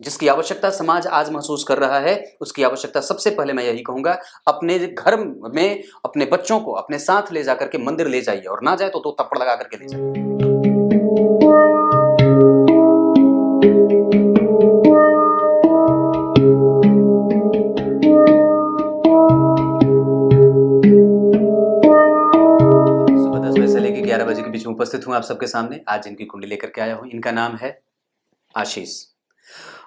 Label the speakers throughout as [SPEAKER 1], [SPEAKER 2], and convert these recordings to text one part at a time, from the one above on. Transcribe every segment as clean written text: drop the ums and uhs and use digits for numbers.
[SPEAKER 1] जिसकी आवश्यकता समाज आज महसूस कर रहा है, उसकी आवश्यकता सबसे पहले मैं यही कहूंगा, अपने घर में अपने बच्चों को अपने साथ ले जाकर के मंदिर ले जाइए, और ना जाए तो दो थप्पड़ लगा करके ले जाइए। सुबह 10 बजे से लेकर 11 बजे के बीच में उपस्थित हूं आप सबके सामने। आज इनकी कुंडली लेकर के आया हूं। इनका नाम है आशीष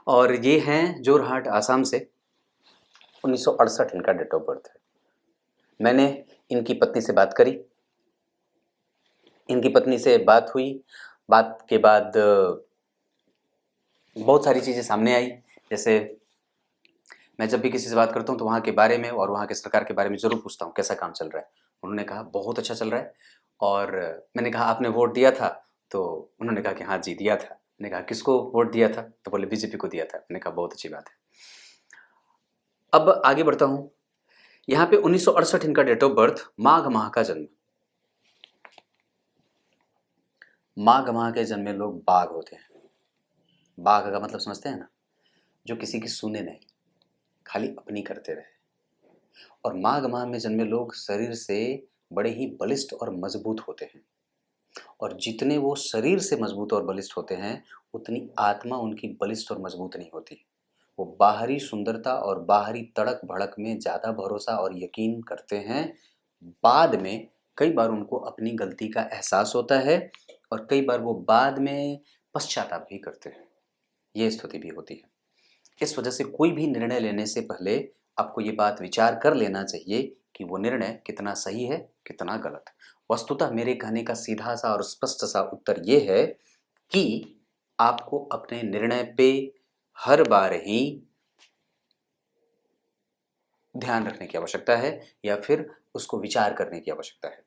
[SPEAKER 1] और ये हैं जोरहाट, आसाम से। 1968 इनका डेट ऑफ बर्थ है। मैंने इनकी पत्नी से बात करी, इनकी पत्नी से बात हुई। बात के बाद बहुत सारी चीज़ें सामने आई। जैसे मैं जब भी किसी से बात करता हूँ तो वहाँ के बारे में और वहाँ के सरकार के बारे में ज़रूर पूछता हूँ कैसा काम चल रहा है। उन्होंने कहा बहुत अच्छा चल रहा है। और मैंने कहा आपने वोट दिया था? तो उन्होंने कहा कि हाँ जी दिया था। मैंने कहा किसको वोट दिया था? तो बोले बीजेपी को दिया था। मैंने कहा बहुत अच्छी बात है। अब आगे बढ़ता हूँ। यहाँ पे 1968 इनका डेट ऑफ बर्थ, माघ माह का जन्म। माघ माह के जन्मे लोग बाघ होते हैं। बाघ का मतलब समझते हैं ना, जो किसी की सुने नहीं, खाली अपनी करते रहे। और माघ माह में जन्मे लोग शरीर से बड़े ही बलिष्ठ और मजबूत होते हैं। और जितने वो शरीर से मजबूत और बलिष्ठ होते हैं, उतनी आत्मा उनकी बलिष्ठ और मजबूत नहीं होती। वो बाहरी सुंदरता और बाहरी तड़क भड़क में ज़्यादा भरोसा और यकीन करते हैं। बाद में कई बार उनको अपनी गलती का एहसास होता है और कई बार वो बाद में पश्चाताप भी करते हैं। ये स्थिति भी होती है। इस वजह से कोई भी निर्णय लेने से पहले आपको ये बात विचार कर लेना चाहिए कि वो निर्णय कितना सही है, कितना गलत। वस्तुतः मेरे कहने का सीधा सा और स्पष्ट सा उत्तर ये है कि आपको अपने निर्णय पे हर बार ही ध्यान रखने की आवश्यकता है या फिर उसको विचार करने की आवश्यकता है।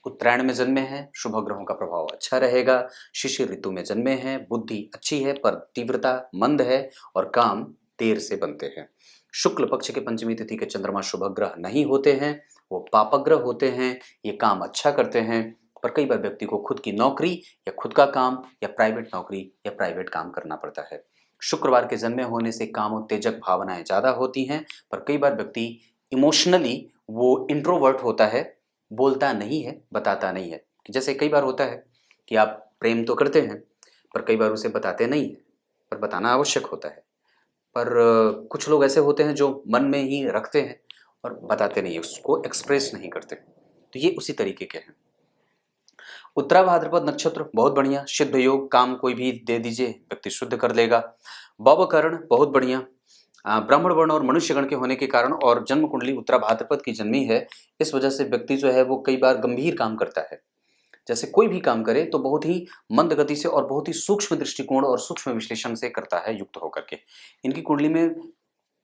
[SPEAKER 1] उत्तरायण में जन्मे हैं, शुभ ग्रहों का प्रभाव अच्छा रहेगा। शिशिर ऋतु में जन्मे हैं, बुद्धि अच्छी है पर तीव्रता मंद है और काम देर से बनते हैं। शुक्ल पक्ष के पंचमी तिथि के चंद्रमा शुभ ग्रह नहीं होते हैं, वो पापग्रह होते हैं। ये काम अच्छा करते हैं पर कई बार व्यक्ति को खुद की नौकरी या खुद का काम या प्राइवेट नौकरी या प्राइवेट काम करना पड़ता है। शुक्रवार के जन्मे होने से काम उत्तेजक भावनाएं ज़्यादा होती हैं पर कई बार व्यक्ति इमोशनली वो इंट्रोवर्ट होता है, बोलता नहीं है, बताता नहीं है। जैसे कई बार होता है कि आप प्रेम तो करते हैं पर कई बार उसे बताते नहीं हैं, पर बताना आवश्यक होता है। पर कुछ लोग ऐसे होते हैं जो मन में ही रखते हैं और बताते नहीं है, उसको एक्सप्रेस नहीं करते। तो ये उसी तरीके के हैं। उत्तरा भाद्रपद नक्षत्र बहुत बढ़िया, सिद्ध योग, काम कोई भी दे दीजिए व्यक्ति शुद्ध कर लेगा। बव कर्ण बहुत बढ़िया, ब्राह्मण वर्ण और मनुष्य गण के होने के कारण और जन्म कुंडली उत्तरा भाद्रपद की जन्मी है, इस वजह से व्यक्ति जो है वो कई बार गंभीर काम करता है। जैसे कोई भी काम करे तो बहुत ही मंद गति से और बहुत ही सूक्ष्म दृष्टिकोण और सूक्ष्म विश्लेषण से करता है युक्त होकर के। इनकी कुंडली में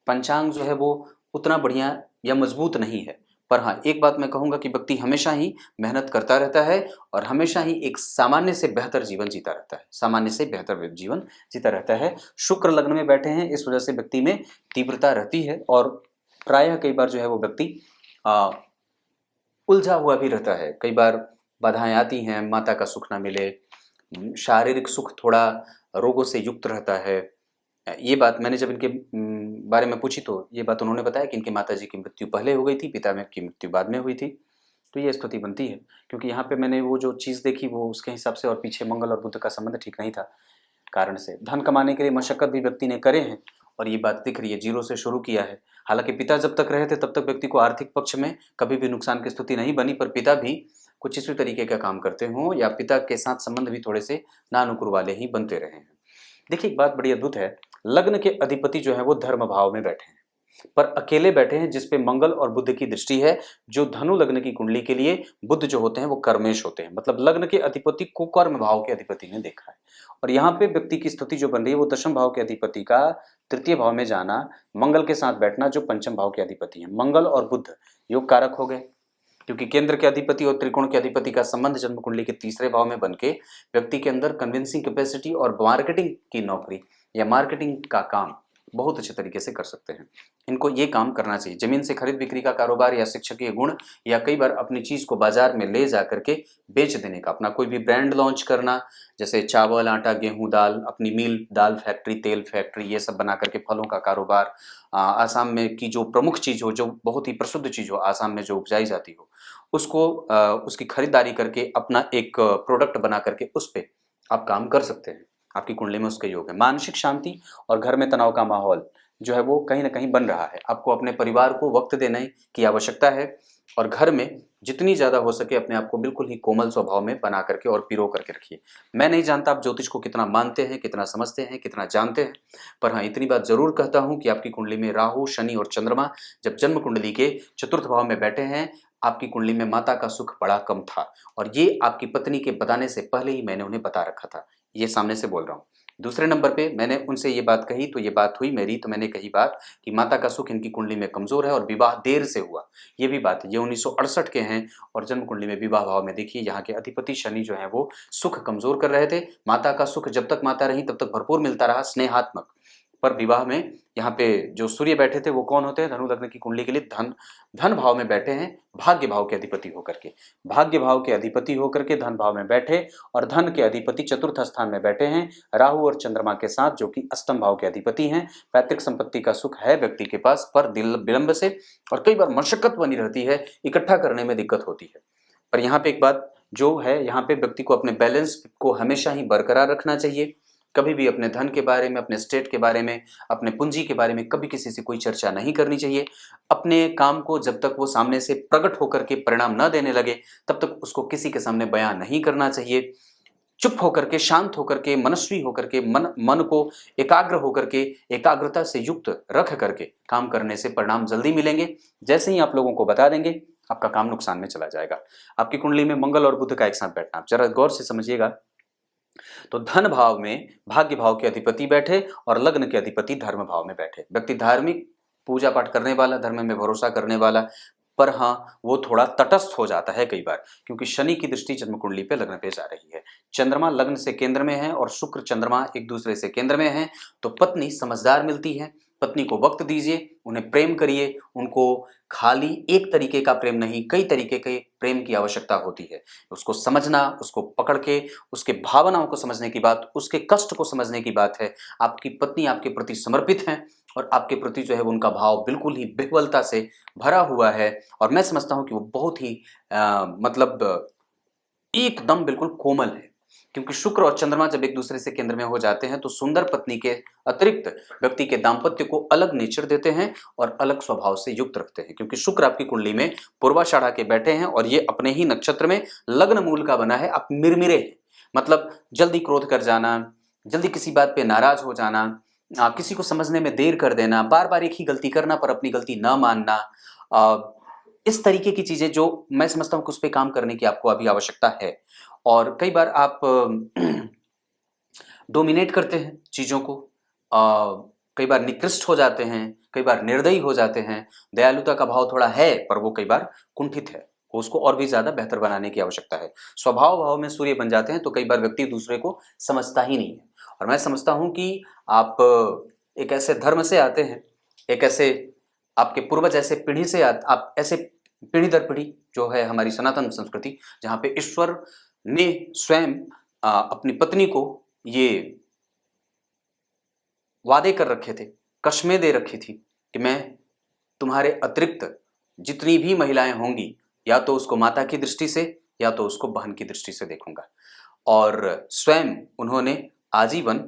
[SPEAKER 1] पंचांग जो है वो उतना बढ़िया या मजबूत नहीं है, पर हाँ एक बात मैं कहूँगा कि व्यक्ति हमेशा ही मेहनत करता रहता है और हमेशा ही एक सामान्य से बेहतर जीवन जीता रहता है, सामान्य से बेहतर जीवन जीता रहता है। शुक्र लग्न में बैठे हैं, इस वजह से व्यक्ति में तीव्रता रहती है और प्रायः कई बार जो है वो व्यक्ति उलझा हुआ भी रहता है। कई बार बाधाएं आती हैं, माता का सुख ना मिले, शारीरिक सुख थोड़ा रोगों से युक्त रहता है। ये बात मैंने जब इनके बारे में पूछी तो ये बात उन्होंने बताया कि इनकी माताजी की मृत्यु पहले हो गई थी, पिता में की मृत्यु बाद में हुई थी। तो ये स्थिति बनती है क्योंकि यहाँ पे मैंने वो जो चीज़ देखी वो उसके हिसाब से, और पीछे मंगल और बुध का संबंध ठीक नहीं था कारण से धन कमाने के लिए मशक्कत भी व्यक्ति ने करे हैं और ये बात दिख रही है, जीरो से शुरू किया है। हालांकि पिता जब तक रहे थे तब तक व्यक्ति को आर्थिक पक्ष में कभी भी नुकसान की स्थिति नहीं बनी, पर पिता भी कुछ इसी तरीके का काम करते हों या पिता के साथ संबंध भी थोड़े से नानुकुर वाले ही बनते रहे हैं। देखिए एक बात बड़ी अद्भुत है, लग्न के अधिपति जो है वो धर्म भाव में बैठे हैं पर अकेले बैठे हैं जिसपे मंगल और बुध की दृष्टि है। जो धनु लग्न की कुंडली के लिए बुध जो होते हैं वो कर्मेश होते हैं, मतलब लग्न के अधिपति को कर्म भाव के अधिपति ने देखा है। और यहाँ पे व्यक्ति की स्थिति जो बन रही है वो दशम भाव के अधिपति का तृतीय भाव में जाना, मंगल के साथ बैठना जो पंचम भाव के अधिपति है। मंगल और बुध योग कारक हो गए क्योंकि केंद्र के अधिपति और त्रिकोण के अधिपति का संबंध जन्म कुंडली के तीसरे भाव में बनके व्यक्ति के अंदर कन्विंसिंग कैपेसिटी और मार्केटिंग की नौकरी या मार्केटिंग का काम बहुत अच्छे तरीके से कर सकते हैं। इनको ये काम करना चाहिए। ज़मीन से खरीद बिक्री का कारोबार या शिक्षकीय गुण या कई बार अपनी चीज़ को बाजार में ले जा करके बेच देने का, अपना कोई भी ब्रांड लॉन्च करना, जैसे चावल, आटा, गेहूँ, दाल, अपनी मिल, दाल फैक्ट्री, तेल फैक्ट्री, ये सब बना करके फलों का कारोबार। आसाम में की जो प्रमुख चीज़ हो, जो बहुत ही प्रसिद्ध चीज़ हो, आसाम में जो उपजाई जाती हो, उसको उसकी खरीदारी करके अपना एक प्रोडक्ट बना करके उस पे आप काम कर सकते हैं। आपकी कुंडली में उसके योग है। मानसिक शांति और घर में तनाव का माहौल जो है वो कहीं न कहीं बन रहा है। आपको अपने परिवार को वक़्त देने की आवश्यकता है और घर में जितनी ज़्यादा हो सके अपने आप को बिल्कुल ही कोमल स्वभाव में बना करके और पिरो करके रखिए। मैं नहीं जानता आप ज्योतिष को कितना मानते हैं, कितना समझते हैं, कितना जानते हैं, पर हाँ, इतनी बात ज़रूर कहता हूँ कि आपकी कुंडली में राहु, शनि और चंद्रमा जब जन्म कुंडली के चतुर्थ भाव में बैठे हैं, आपकी कुंडली में माता का सुख बड़ा कम था और ये आपकी पत्नी के बताने से पहले ही मैंने उन्हें बता रखा था। ये सामने से बोल रहा हूँ। दूसरे नंबर पे मैंने उनसे ये बात कही तो ये बात हुई मेरी, तो मैंने कही बात कि माता का सुख इनकी कुंडली में कमज़ोर है और विवाह देर से हुआ। ये भी बात है। ये 1968 के हैं और जन्म कुंडली में विवाह भाव में देखिए यहाँ के अधिपति शनि जो है वो सुख कमज़ोर कर रहे थे। माता का सुख जब तक माता रही तब तक भरपूर मिलता रहा, स्नेहात्मक। पर विवाह में यहाँ पे जो सूर्य बैठे थे वो कौन होते हैं? धनु लग्न की कुंडली के लिए धन भाव में बैठे हैं, भाग्य भाव के अधिपति होकर के। भाग्य भाव के अधिपति होकर के धन भाव में बैठे और धन के अधिपति चतुर्थ स्थान में बैठे हैं राहु और चंद्रमा के साथ, जो कि अष्टम भाव के अधिपति हैं। पैतृक संपत्ति का सुख है व्यक्ति के पास, पर दिल विलंब से और कई बार मशक्कत बनी रहती है, इकट्ठा करने में दिक्कत होती है। पर यहाँ पे एक बात जो है, यहाँ पे व्यक्ति को अपने बैलेंस को हमेशा ही बरकरार रखना चाहिए। कभी भी अपने धन के बारे में, अपने स्टेट के बारे में, अपने पूंजी के बारे में कभी किसी से कोई चर्चा नहीं करनी चाहिए। अपने काम को जब तक वो सामने से प्रकट होकर के परिणाम न देने लगे तब तक उसको किसी के सामने बयान नहीं करना चाहिए। चुप होकर के, शांत होकर के, मनस्वी होकर के, मन को एकाग्र होकर के, एकाग्रता से युक्त रख करके काम करने से परिणाम जल्दी मिलेंगे। जैसे ही आप लोगों को बता देंगे आपका काम नुकसान में चला जाएगा। आपकी कुंडली में मंगल और बुध का एक साथ बैठना, आप जरा गौर से समझिएगा। तो धन भाव में भाग्य भाव के अधिपति बैठे और लग्न के अधिपति धर्म भाव में बैठे। व्यक्ति धार्मिक, पूजा पाठ करने वाला, धर्म में भरोसा करने वाला, पर हाँ वो थोड़ा तटस्थ हो जाता है कई बार, क्योंकि शनि की दृष्टि जन्म कुंडली पे लग्न पे जा रही है। चंद्रमा लग्न से केंद्र में है और शुक्र चंद्रमा एक दूसरे से केंद्र में है, तो पत्नी समझदार मिलती है। पत्नी को वक्त दीजिए, उन्हें प्रेम करिए। उनको खाली एक तरीके का प्रेम नहीं, कई तरीके के प्रेम की आवश्यकता होती है। उसको समझना, उसको पकड़ के उसके भावनाओं को समझने की बात, उसके कष्ट को समझने की बात है। आपकी पत्नी आपके प्रति समर्पित है और आपके प्रति जो है उनका भाव बिल्कुल ही विह्वलता से भरा हुआ है और मैं समझता हूँ कि वो बहुत ही मतलब एकदम बिल्कुल कोमल है, क्योंकि शुक्र और चंद्रमा जब एक दूसरे से केंद्र में हो जाते हैं तो सुंदर पत्नी के अतिरिक्त व्यक्ति के दाम्पत्य को अलग नेचर देते हैं और अलग स्वभाव से युक्त रखते हैं। क्योंकि शुक्र आपकी कुंडली में पूर्वाषाढ़ा के बैठे हैं और ये अपने ही नक्षत्र में लग्न मूल का बना है। आप मिरमिरे हैं, मतलब जल्दी क्रोध कर जाना, जल्दी किसी बात पे नाराज हो जाना, किसी को समझने में देर कर देना, बार बार एक ही गलती करना पर अपनी गलती न मानना, इस तरीके की चीजें जो मैं समझता हूँ कि उस पर काम करने की आपको अभी आवश्यकता है। और कई बार आप डोमिनेट करते हैं चीज़ों को, कई बार निकृष्ट हो जाते हैं, कई बार निर्दयी हो जाते हैं। दयालुता का भाव थोड़ा है पर वो कई बार कुंठित है, उसको और भी ज़्यादा बेहतर बनाने की आवश्यकता है। स्वभाव भाव में सूर्य बन जाते हैं तो कई बार व्यक्ति दूसरे को समझता ही नहीं है। और मैं समझता हूँ कि आप एक ऐसे धर्म से आते हैं, एक ऐसे आपके पूर्वज ऐसे पीढ़ी से आप ऐसे पीढ़ी दर पीढ़ी जो है हमारी सनातन संस्कृति, जहाँ पे ईश्वर ने स्वयं अपनी पत्नी को ये वादे कर रखे थे, कस्में दे रखी थी कि मैं तुम्हारे अतिरिक्त जितनी भी महिलाएं होंगी या तो उसको माता की दृष्टि से या तो उसको बहन की दृष्टि से देखूंगा। और स्वयं उन्होंने आजीवन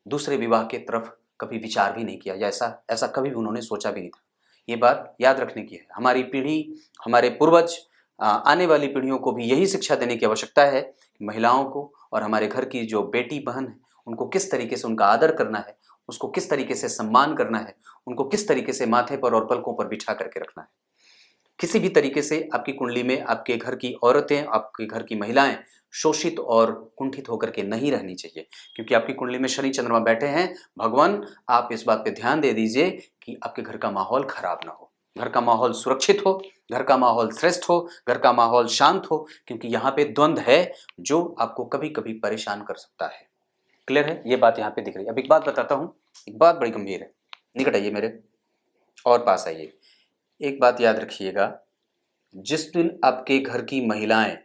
[SPEAKER 1] दूसरे विवाह के तरफ कभी विचार भी नहीं किया, या ऐसा कभी भी उन्होंने सोचा भी नहीं था। ये बात याद रखने की है। हमारी पीढ़ी, हमारे पूर्वज, आने वाली पीढ़ियों को भी यही शिक्षा देने की आवश्यकता है कि महिलाओं को और हमारे घर की जो बेटी बहन है उनको किस तरीके से उनका आदर करना है, उसको किस तरीके से सम्मान करना है, उनको किस तरीके से माथे पर और पलकों पर बिठा करके रखना है। किसी भी तरीके से आपकी कुंडली में आपके घर की औरतें, आपके घर की महिलाएं शोषित और कुंठित होकर के नहीं रहनी चाहिए, क्योंकि आपकी कुंडली में शनि चंद्रमा बैठे हैं। भगवान आप इस बात पे ध्यान दे दीजिए कि आपके घर का माहौल खराब ना हो, घर का माहौल सुरक्षित हो, घर का माहौल श्रेष्ठ हो, घर का माहौल शांत हो, क्योंकि यहाँ पे द्वंद्व है जो आपको कभी कभी परेशान कर सकता है। क्लियर है? ये बात यहाँ पे दिख रही है। अब एक बात बताता हूँ, एक बात बड़ी गंभीर है। निकट आइए मेरे, और पास आइए। एक बात याद रखिएगा, जिस दिन आपके घर की महिलाएं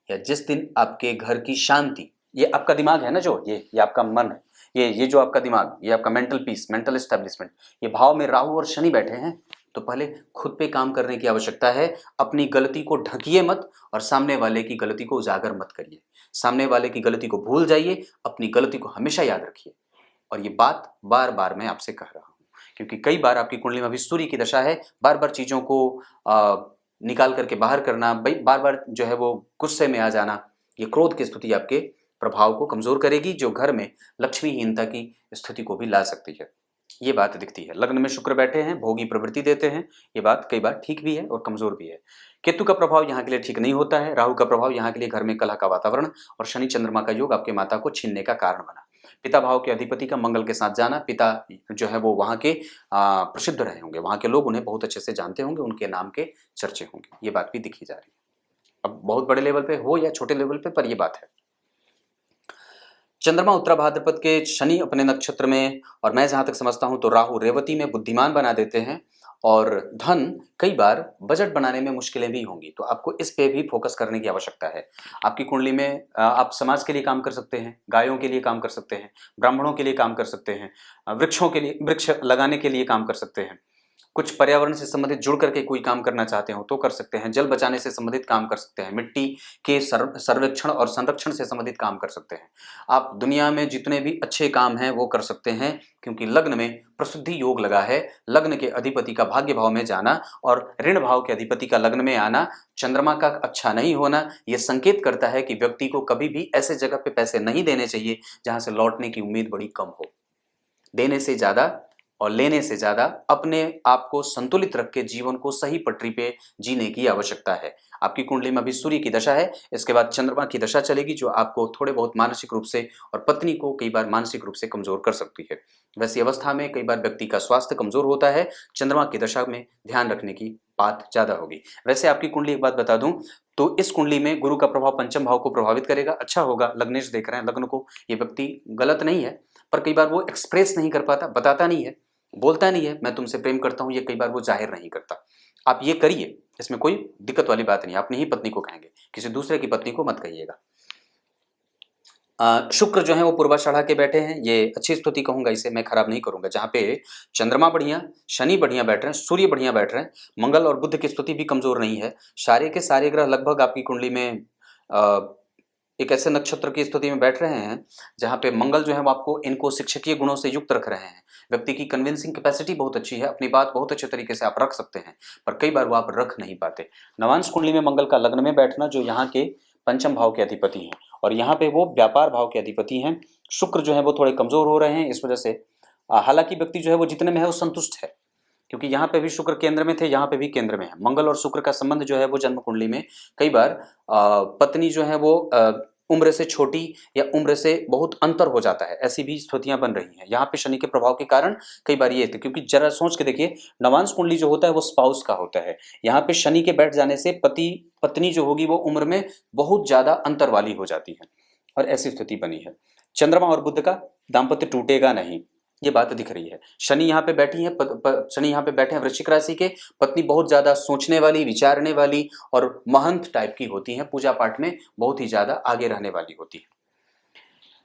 [SPEAKER 1] या जिस दिन आपके घर की शांति, ये आपका दिमाग है ना, जो ये आपका मन है, ये जो आपका दिमाग, ये आपका मेंटल पीस, मेंटल एस्टेब्लिशमेंट, ये भाव में राहु और शनि बैठे हैं, तो पहले खुद पे काम करने की आवश्यकता है। अपनी गलती को ढकिए मत और सामने वाले की गलती को उजागर मत करिए। सामने वाले की गलती को भूल जाइए, अपनी गलती को हमेशा याद रखिए। और ये बात बार बार मैं आपसे कह रहा हूं, क्योंकि कई बार आपकी कुंडली में अभी सूर्य की दशा है, बार बार चीजों को निकाल करके बाहर करना, भाई बार बार जो है वो गुस्से में आ जाना, ये क्रोध की स्थिति आपके प्रभाव को कमजोर करेगी, जो घर में लक्ष्मीहीनता की स्थिति को भी ला सकती है। ये बात दिखती है। लग्न में शुक्र बैठे हैं, भोगी प्रवृत्ति देते हैं, ये बात कई बार ठीक भी है और कमजोर भी है। केतु का प्रभाव यहाँ के लिए ठीक नहीं होता है। राहु का प्रभाव यहाँ के लिए घर में कलह का वातावरण, और शनि चंद्रमा का योग आपके माता को छीनने का कारण बना। पिता भाव के अधिपति का मंगल के साथ जाना, पिता जो है वो वहाँ के प्रसिद्ध रहे होंगे, वहाँ के लोग उन्हें बहुत अच्छे से जानते होंगे, उनके नाम के चर्चे होंगे, ये बात भी दिखी जा रही है। अब बहुत बड़े लेवल पे हो या छोटे लेवल पे, पर ये बात है। चंद्रमा उत्तरा भाद्रपद के, शनि अपने नक्षत्र में, और मैं जहां तक समझता हूं तो राहु रेवती में बुद्धिमान बना देते हैं। और धन, कई बार बजट बनाने में मुश्किलें भी होंगी, तो आपको इस पे भी फोकस करने की आवश्यकता है। आपकी कुंडली में आप समाज के लिए काम कर सकते हैं, गायों के लिए काम कर सकते हैं, ब्राह्मणों के लिए काम कर सकते हैं, वृक्षों के लिए, वृक्ष लगाने के लिए काम कर सकते हैं, कुछ पर्यावरण से संबंधित जुड़ करके कोई काम करना चाहते हो तो कर सकते हैं, जल बचाने से संबंधित काम कर सकते हैं, मिट्टी के सर्वेक्षण और संरक्षण से संबंधित काम कर सकते हैं। आप दुनिया में जितने भी अच्छे काम हैं वो कर सकते हैं, क्योंकि लग्न में प्रसिद्धि योग लगा है। लग्न के अधिपति का भाग्य भाव में जाना और ऋण भाव के अधिपति का लग्न में आना, चंद्रमा का अच्छा नहीं होना, यह संकेत करता है कि व्यक्ति को कभी भी ऐसे जगह पे पैसे नहीं देने चाहिए जहां से लौटने की उम्मीद बड़ी कम हो। देने से ज्यादा और लेने से ज्यादा अपने आप को संतुलित रख के जीवन को सही पटरी पे जीने की आवश्यकता है। आपकी कुंडली में अभी सूर्य की दशा है, इसके बाद चंद्रमा की दशा चलेगी, जो आपको थोड़े बहुत मानसिक रूप से और पत्नी को कई बार मानसिक रूप से कमजोर कर सकती है। वैसी अवस्था में कई बार व्यक्ति का स्वास्थ्य कमजोर होता है। चंद्रमा की दशा में ध्यान रखने की बात ज्यादा होगी। वैसे आपकी कुंडली, एक बात बता दूं तो इस कुंडली में गुरु का प्रभाव पंचम भाव को प्रभावित करेगा। अच्छा होगा, लग्नेश देख रहे हैं लग्न को, ये व्यक्ति गलत नहीं है, पर कई बार वो एक्सप्रेस नहीं कर पाता, बताता नहीं है, बोलता नहीं है मैं तुमसे प्रेम करता हूं, ये कई बार वो जाहिर नहीं करता। आप ये करिए, इसमें कोई दिक्कत वाली बात नहीं। अपनी ही पत्नी को कहेंगे, किसी दूसरे की पत्नी को मत कहिएगा। शुक्र जो है वो पूर्वाषाढ़ा के बैठे हैं, ये अच्छी स्थिति कहूंगा, इसे मैं खराब नहीं करूंगा। जहां पे चंद्रमा बढ़िया, शनि बढ़िया बैठ रहे हैं, सूर्य बढ़िया बैठ रहे हैं, मंगल और बुध की स्थिति भी कमजोर नहीं है। सारे के सारे ग्रह लगभग आपकी कुंडली में एक ऐसे नक्षत्र की स्थिति में बैठ रहे हैं जहां पे मंगल जो है वो आपको इनको शिक्षकीय गुणों से युक्त रख रहे हैं। व्यक्ति की कन्विंसिंग कैपेसिटी बहुत अच्छी है, अपनी बात बहुत अच्छे तरीके से आप रख सकते हैं, पर कई बार वो आप रख नहीं पाते। नवांश कुंडली में मंगल का लग्न में बैठना, जो यहाँ के पंचम भाव के अधिपति हैं, और यहाँ पे वो व्यापार भाव के अधिपति हैं। शुक्र जो है वो थोड़े कमजोर हो रहे हैं, इस वजह से हालांकि व्यक्ति जो है वो जितने में है वो संतुष्ट है, क्योंकि यहाँ पे भी शुक्र केंद्र में थे, यहाँ पे भी केंद्र में है। मंगल और शुक्र का संबंध जो है वो जन्म कुंडली में कई बार पत्नी जो है वो उम्र से छोटी या उम्र से बहुत अंतर हो जाता है, ऐसी भी स्थितियां बन रही हैं। यहाँ पे शनि के प्रभाव के कारण कई बार ये थे, क्योंकि जरा सोच के देखिए, नवांश कुंडली जो होता है वो स्पाउस का होता है। यहाँ पे शनि के बैठ जाने से पति पत्नी जो होगी वो उम्र में बहुत ज्यादा अंतर वाली हो जाती है, और ऐसी स्थिति बनी है। चंद्रमा और बुध का दाम्पत्य टूटेगा नहीं, ये बात दिख रही है। शनि यहाँ पे बैठी है, शनि यहाँ पे बैठे हैं वृश्चिक राशि के। पत्नी बहुत ज्यादा सोचने वाली, विचारने वाली और महंत टाइप की होती है, पूजा पाठ में बहुत ही ज्यादा आगे रहने वाली होती है।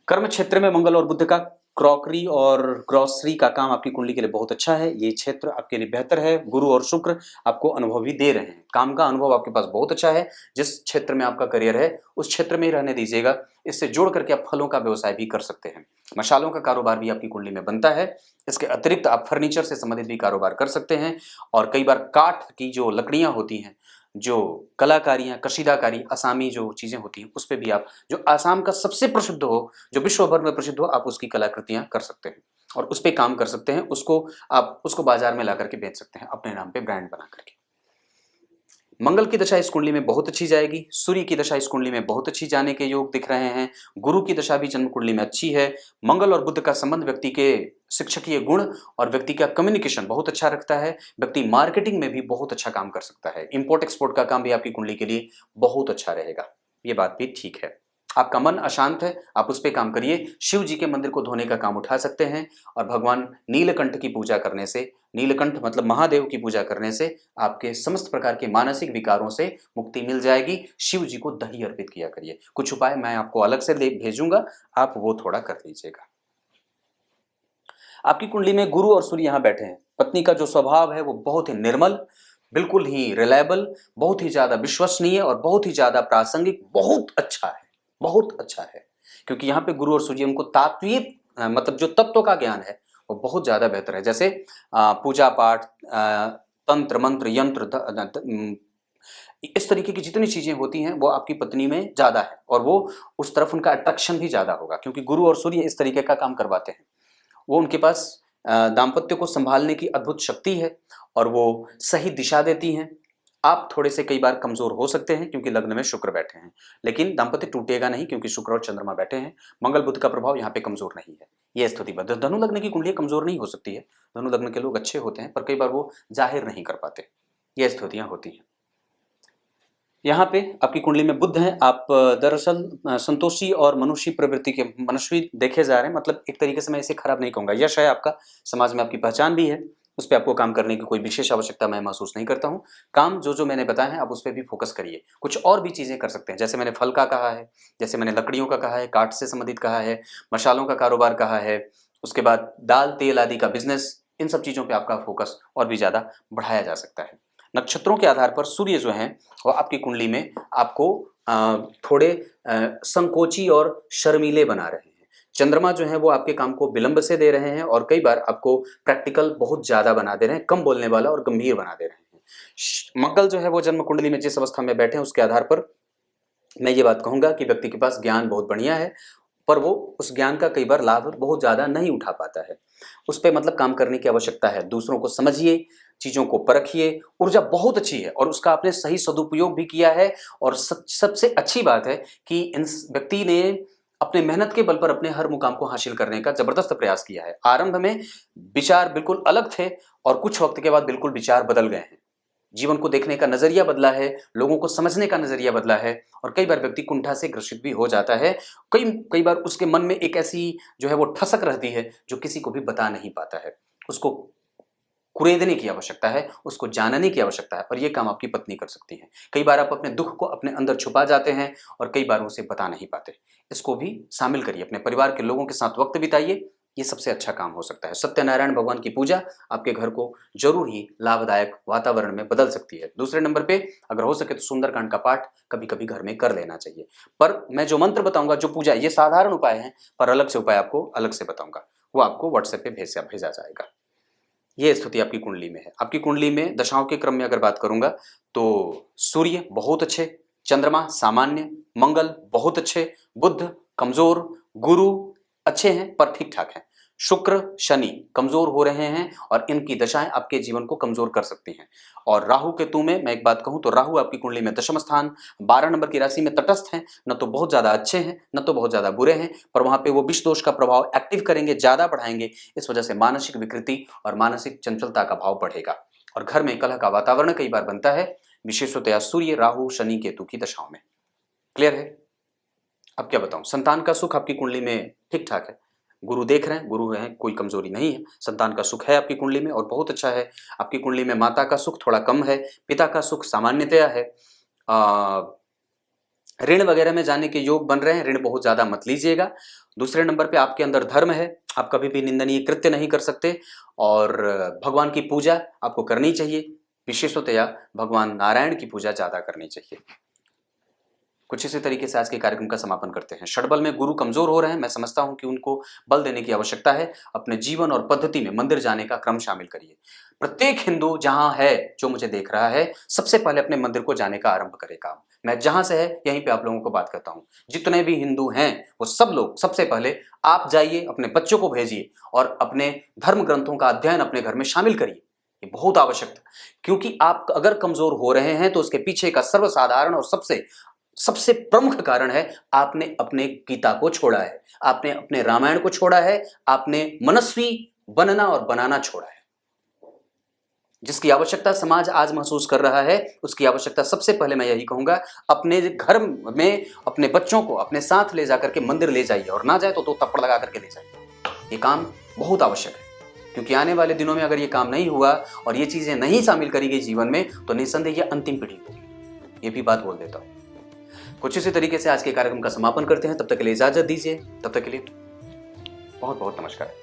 [SPEAKER 1] कर्म क्षेत्र में मंगल और बुध का क्रॉकरी और ग्रोसरी का काम आपकी कुंडली के लिए बहुत अच्छा है, ये क्षेत्र आपके लिए बेहतर है। गुरु और शुक्र आपको अनुभव भी दे रहे हैं, काम का अनुभव आपके पास बहुत अच्छा है। जिस क्षेत्र में आपका करियर है उस क्षेत्र में ही रहने दीजिएगा, इससे जोड़ करके आप फलों का व्यवसाय भी कर सकते हैं। मशालों का कारोबार भी आपकी कुंडली में बनता है। इसके अतिरिक्त आप फर्नीचर से संबंधित भी कारोबार कर सकते हैं, और कई बार काठ की जो लकड़ियां होती हैं, जो कलाकारियां, कशीदाकारी, आसामी जो चीजें होती हैं, उस पर भी आप, जो आसाम का सबसे प्रसिद्ध हो, जो विश्व भर में प्रसिद्ध हो, आप उसकी कलाकृतियां कर सकते हैं और उस पर काम कर सकते हैं। उसको आप उसको बाजार में ला करके बेच सकते हैं, अपने नाम पे ब्रांड बना करके। मंगल की दशा इस कुंडली में बहुत अच्छी जाएगी। सूर्य की दशा इस कुंडली में बहुत अच्छी जाने के योग दिख रहे हैं। गुरु की दशा भी जन्म कुंडली में अच्छी है। मंगल और बुध का संबंध व्यक्ति के शिक्षकीय गुण और व्यक्ति का कम्युनिकेशन बहुत अच्छा रखता है। व्यक्ति मार्केटिंग में भी बहुत अच्छा काम कर सकता है। इंपोर्ट एक्सपोर्ट का काम भी आपकी कुंडली के लिए बहुत अच्छा रहेगा, ये बात भी ठीक है। आपका मन अशांत है, आप उस पे काम करिए। शिव जी के मंदिर को धोने का काम उठा सकते हैं और भगवान नीलकंठ की पूजा करने से, नीलकंठ मतलब महादेव की पूजा करने से आपके समस्त प्रकार के मानसिक विकारों से मुक्ति मिल जाएगी। शिव जी को दही अर्पित किया करिए। कुछ उपाय मैं आपको अलग से भेजूंगा, आप वो थोड़ा कर लीजिएगा। आपकी कुंडली में गुरु और सूर्य यहाँ बैठे हैं। पत्नी का जो स्वभाव है वो बहुत ही निर्मल, बिल्कुल ही रिलायबल, बहुत ही ज्यादा विश्वसनीय और बहुत ही ज्यादा प्रासंगिक, बहुत अच्छा है, बहुत अच्छा है। क्योंकि यहाँ पे गुरु और सूर्य उनको तात्विक मतलब जो तत्व का ज्ञान है वो बहुत ज्यादा बेहतर है। जैसे पूजा पाठ, तंत्र मंत्र यंत्र, इस तरीके की जितनी चीजें होती हैं वो आपकी पत्नी में ज्यादा है और वो उस तरफ उनका अट्रैक्शन भी ज्यादा होगा, क्योंकि गुरु और सूर्य इस तरीके का काम करवाते हैं। वो उनके पास दाम्पत्य को संभालने की अद्भुत शक्ति है और वो सही दिशा देती हैं। आप थोड़े से कई बार कमजोर हो सकते हैं क्योंकि लग्न में शुक्र बैठे हैं, लेकिन दाम्पत्य टूटेगा नहीं क्योंकि शुक्र और चंद्रमा बैठे हैं। मंगल बुध का प्रभाव यहाँ पे कमजोर नहीं है। यह स्थिति धनु लग्न की कुंडली कमजोर नहीं हो सकती है। धनु लग्न के लोग अच्छे होते हैं पर कई बार वो जाहिर नहीं कर पाते। यह स्थितियां होती हैं। यहाँ पे आपकी कुंडली में बुध हैं। आप दरअसल संतोषी और मनुष्य प्रवृत्ति के मनस्वी देखे जा रहे हैं। मतलब एक तरीके से मैं इसे खराब नहीं कहूँगा, यश है आपका, समाज में आपकी पहचान भी है, उस पर आपको काम करने की कोई विशेष आवश्यकता मैं महसूस नहीं करता हूँ। काम जो मैंने बताया है आप उस पर भी फोकस करिए। कुछ और भी चीज़ें कर सकते हैं, जैसे मैंने फल का कहा है, जैसे मैंने लकड़ियों का कहा है, काठ से संबंधित कहा है, मशालों का कारोबार कहा है, उसके बाद दाल तेल आदि का बिजनेस, इन सब चीज़ों पर आपका फोकस और भी ज़्यादा बढ़ाया जा सकता है। नक्षत्रों के आधार पर सूर्य जो हैं वो आपकी कुंडली में आपको थोड़े संकोची और शर्मीले बना रहे हैं। चंद्रमा जो है वो आपके काम को विलंब से दे रहे हैं और कई बार आपको प्रैक्टिकल बहुत ज्यादा बना दे रहे हैं, कम बोलने वाला और गंभीर बना दे रहे हैं। मंगल जो है वो जन्म कुंडली में जिस अवस्था में बैठे हैं उसके आधार पर मैं ये बात कहूंगा कि व्यक्ति के पास ज्ञान बहुत बढ़िया है, पर वो उस ज्ञान का कई बार लाभ बहुत ज्यादा नहीं उठा पाता है। उस पर मतलब काम करने की आवश्यकता है। दूसरों को समझिए, चीजों को परखिए। ऊर्जा बहुत अच्छी है और उसका आपने सही सदुपयोग भी किया है। और सबसे अच्छी बात है कि इन व्यक्ति ने अपने मेहनत के बल पर अपने हर मुकाम को हासिल करने का जबरदस्त प्रयास किया है। आरंभ में विचार बिल्कुल अलग थे और कुछ वक्त के बाद बिल्कुल विचार बदल गए हैं। जीवन को देखने का नजरिया बदला है, लोगों को समझने का नजरिया बदला है और कई बार व्यक्ति कुंठा से ग्रसित भी हो जाता है। कई बार उसके मन में एक ऐसी जो है वो ठसक रहती है जो किसी को भी बता नहीं पाता है। उसको कुरेदने की आवश्यकता है, उसको जानने की आवश्यकता है और ये काम आपकी पत्नी कर सकती है। कई बार आप अपने दुख को अपने अंदर छुपा जाते हैं और कई बार उसे बता नहीं पाते। इसको भी शामिल करिए, अपने परिवार के लोगों के साथ वक्त बिताइए, ये सबसे अच्छा काम हो सकता है। सत्यनारायण भगवान की पूजा आपके घर को जरूर ही लाभदायक वातावरण में बदल सकती है। दूसरे नंबर पे अगर हो सके तो सुंदरकांड का पाठ कभी कभी घर में कर लेना चाहिए। पर मैं जो मंत्र बताऊंगा, जो पूजा, ये साधारण उपाय हैं, पर अलग से उपाय आपको अलग से बताऊंगा, वो आपको व्हाट्सएप पे भेजा जाएगा। ये स्थिति आपकी कुंडली में है। आपकी कुंडली में दशाओं के क्रम में अगर बात करूंगा तो सूर्य बहुत अच्छे, चंद्रमा सामान्य, मंगल बहुत अच्छे, बुध कमजोर, गुरु अच्छे हैं पर ठीक ठाक हैं, शुक्र शनि कमजोर हो रहे हैं और इनकी दशाएं आपके जीवन को कमजोर कर सकती हैं। और राहु केतु में मैं एक बात कहूं तो राहु आपकी कुंडली में दशम स्थान 12 नंबर की राशि में तटस्थ हैं। न तो बहुत ज्यादा अच्छे हैं न तो बहुत ज्यादा बुरे हैं, पर वहां पे वो विष दोष का प्रभाव एक्टिव करेंगे, ज्यादा बढ़ाएंगे। इस वजह से मानसिक विकृति और मानसिक चंचलता का भाव बढ़ेगा और घर में कलह का वातावरण कई बार बनता है, विशेषतया सूर्य राहु शनि केतु की दशाओं में। क्लियर है? अब क्या बताऊं, संतान का सुख आपकी कुंडली में ठीक ठाक है। गुरु देख रहे हैं, गुरु है, कोई कमजोरी नहीं है। संतान का सुख है आपकी कुंडली में और बहुत अच्छा है। आपकी कुंडली में माता का सुख थोड़ा कम है, पिता का सुख सामान्यतया है। ऋण वगैरह में जाने के योग बन रहे हैं, ऋण बहुत ज्यादा मत लीजिएगा। दूसरे नंबर पे आपके अंदर धर्म है, आप कभी भी निंदनीय कृत्य नहीं कर सकते और भगवान की पूजा आपको करनी चाहिए, विशेषतया भगवान नारायण की पूजा ज्यादा करनी चाहिए। कुछ इसी तरीके से आज के कार्यक्रम का समापन करते हैं। षडबल में गुरु कमजोर हो रहे हैं, मैं समझता हूं कि उनको बल देने की आवश्यकता है। अपने जीवन और पद्धति में मंदिर जाने का क्रम शामिल करिए। प्रत्येक हिंदू जहां है, जो मुझे देख रहा है, सबसे पहले अपने मंदिर को जाने का आरंभ करे काम। मैं जहां से है यहीं पे आप लोगों को बात करता हूं। जितने भी हिंदू हैं वो सब लोग सबसे पहले आप जाइए, अपने बच्चों को भेजिए और अपने धर्म ग्रंथों का अध्ययन अपने घर में शामिल करिए। ये बहुत आवश्यक है, क्योंकि आप अगर कमजोर हो रहे हैं तो उसके पीछे का सर्वसाधारण और सबसे प्रमुख कारण है आपने अपने गीता को छोड़ा है, आपने अपने रामायण को छोड़ा है, आपने मनस्वी बनना और बनाना छोड़ा है। जिसकी आवश्यकता समाज आज महसूस कर रहा है, उसकी आवश्यकता सबसे पहले मैं यही कहूँगा, अपने घर में अपने बच्चों को अपने साथ ले जाकर के मंदिर ले जाइए, और ना जाए तो दो थप्पड़ लगा करके ले जाइए। ये काम बहुत आवश्यक है, क्योंकि आने वाले दिनों में अगर ये काम नहीं हुआ और ये चीज़ें नहीं शामिल करी गई जीवन में, तो निस्संदेह ये अंतिम पीढ़ी होगी। ये भी बात बोल देता हूँ। कुछ इसी तरीके से आज के कार्यक्रम का समापन करते हैं। तब तक के लिए इजाज़त दीजिए। तब तक के लिए बहुत बहुत नमस्कार।